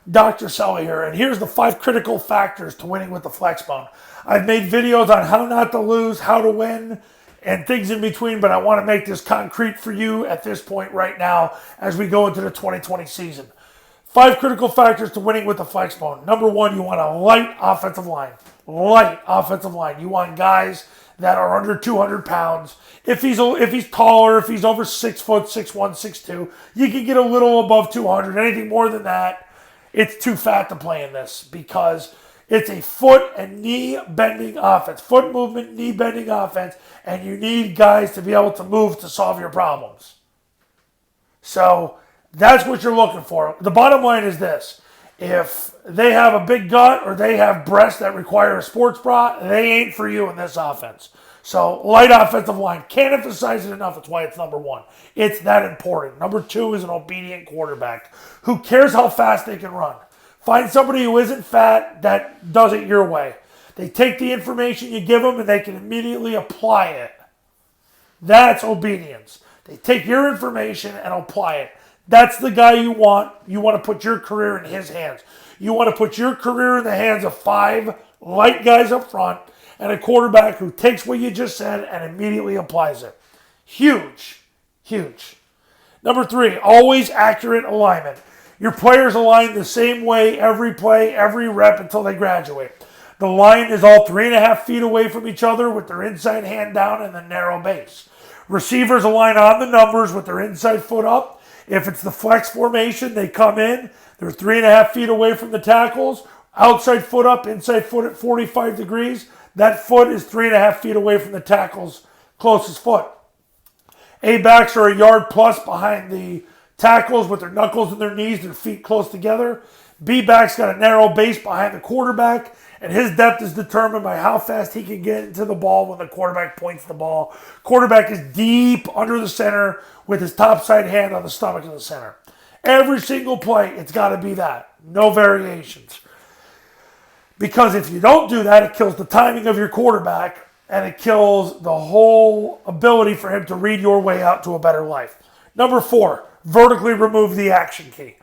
Dr. Sully here, and here's the 5 critical factors to winning with the Flexbone. I've made videos on how not to lose, how to win, and things in between, but I want to make this concrete for you at this point right now as we go into the 2020 season. 5 critical factors to winning with the Flexbone. Number 1, you want a light offensive line. Light offensive line. You want guys that are under 200 pounds. If he's taller, if he's over 6 foot, 6'1", 6'2", you can get a little above 200. Anything more than that, it's too fat to play in this because it's a foot and knee bending offense. Foot movement, knee bending offense, and you need guys to be able to move to solve your problems. So that's what you're looking for. The bottom line is this. If they have a big gut or they have breasts that require a sports bra, they ain't for you in this offense. So light offensive line. Can't emphasize it enough. That's why it's number 1. It's that important. Number 2 is an obedient quarterback who cares how fast they can run. Find somebody who isn't fat that does it your way. They take the information you give them and they can immediately apply it. That's obedience. They take your information and apply it. That's the guy you want. You want to put your career in his hands. You want to put your career in the hands of 5 light guys up front and a quarterback who takes what you just said and immediately applies it. Huge. Huge. Number 3, always accurate alignment. Your players align the same way every play, every rep until they graduate. The line is all 3.5 feet away from each other with their inside hand down and the narrow base. Receivers align on the numbers with their inside foot up. If it's the flex formation, they come in. They're 3.5 feet away from the tackles. Outside foot up, inside foot at 45 degrees. That foot is 3.5 feet away from the tackle's closest foot. A-backs are a yard plus behind the tackles with their knuckles and their knees, their feet close together. B-backs got a narrow base behind the quarterback, and his depth is determined by how fast he can get into the ball when the quarterback points the ball. Quarterback is deep under the center with his top side hand on the stomach of the center. Every single play, it's got to be that. No variations. Because if you don't do that, it kills the timing of your quarterback, and it kills the whole ability for him to read your way out to a better life. Number 4, vertically remove the action key.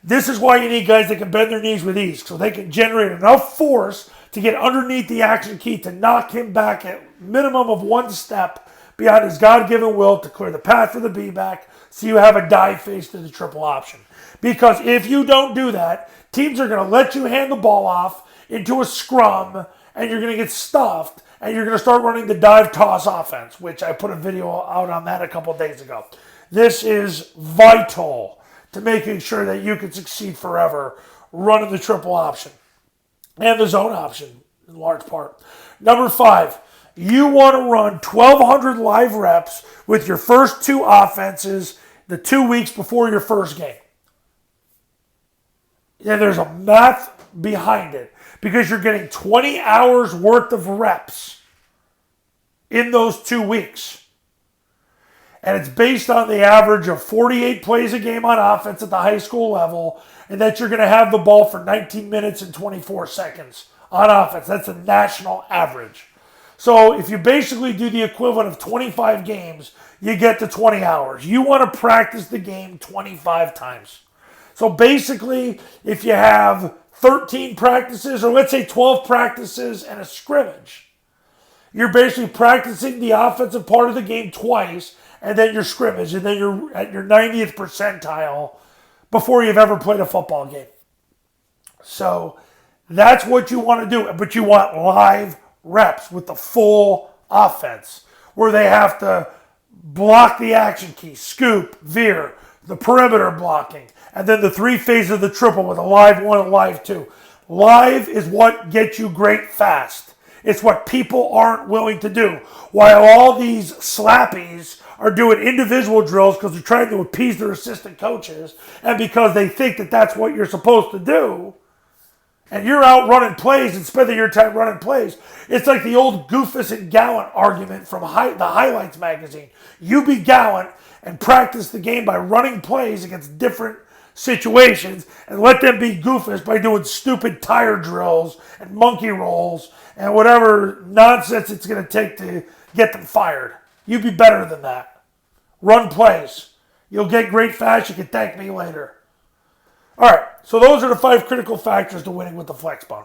This is why you need guys that can bend their knees with ease, so they can generate enough force to get underneath the action key to knock him back at minimum of 1 step beyond his God-given will to clear the path for the B-back so you have a dive face to the triple option. Because if you don't do that, teams are going to let you hand the ball off into a scrum, and you're going to get stuffed, and you're going to start running the dive toss offense, which I put a video out on that a couple days ago. This is vital to making sure that you can succeed forever running the triple option and the zone option in large part. Number 5, you want to run 1,200 live reps with your first 2 offenses the 2 weeks before your first game. And there's a math behind it because you're getting 20 hours worth of reps in those 2 weeks. And it's based on the average of 48 plays a game on offense at the high school level, and that you're going to have the ball for 19 minutes and 24 seconds on offense. That's a national average. So if you basically do the equivalent of 25 games, you get to 20 hours. You want to practice the game 25 times. So basically, if you have 13 practices, or let's say 12 practices and a scrimmage, you're basically practicing the offensive part of the game twice, and then your scrimmage, and then you're at your 90th percentile before you've ever played a football game. So that's what you want to do, but you want live reps with the full offense, where they have to block the action key, scoop, veer, the perimeter blocking, and then the 3 phases of the triple with a live 1 and live 2. Live is what gets you great fast. It's what people aren't willing to do. While all these slappies are doing individual drills because they're trying to appease their assistant coaches and because they think that that's what you're supposed to do, and you're out running plays and spending your time running plays. It's like the old Goofus and Gallant argument from the Highlights magazine. You be gallant and practice the game by running plays against different situations, and let them be Goofus by doing stupid tire drills and monkey rolls and whatever nonsense it's going to take to get them fired. You be better than that. Run plays. You'll get great fast. You can thank me later. All right. so those are the 5 critical factors to winning with the flex bone.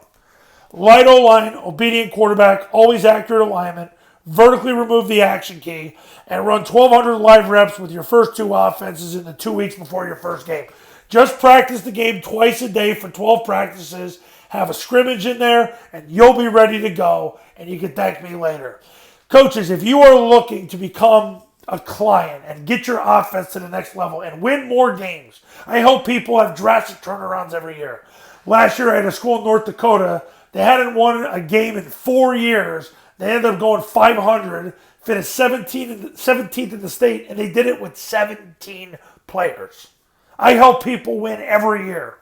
Light O-line, obedient quarterback, always accurate alignment, vertically remove the action key, and run 1,200 live reps with your first 2 offenses in the 2 weeks before your first game. Just practice the game twice a day for 12 practices, have a scrimmage in there, and you'll be ready to go, and you can thank me later. Coaches, if you are looking to become a client and get your offense to the next level and win more games, I hope people have drastic turnarounds every year. Last year I had a school in North Dakota. They hadn't won a game in 4 years. They ended up going 500, finished 17th in the state, and they did it with 17 players. I help people win every year.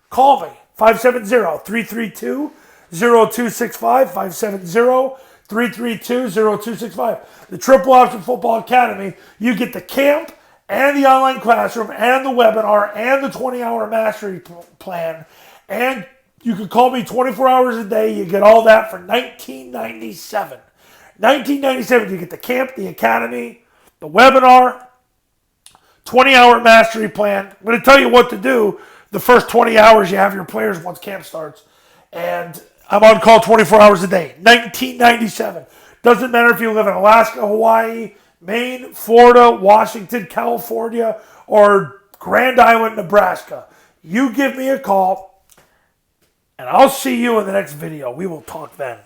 Call me, 570-332-0265, 570-332-0265. The Triple Option Football Academy, you get the camp and the online classroom and the webinar and the 20-hour mastery plan, and you can call me 24 hours a day. You get all that for $19.97. $19.97, you get the camp, the academy, the webinar, 20-hour mastery plan. I'm going to tell you what to do the first 20 hours you have your players once camp starts. And I'm on call 24 hours a day. $19.97. Doesn't matter if you live in Alaska, Hawaii, Maine, Florida, Washington, California, or Grand Island, Nebraska. You give me a call, and I'll see you in the next video. We will talk then.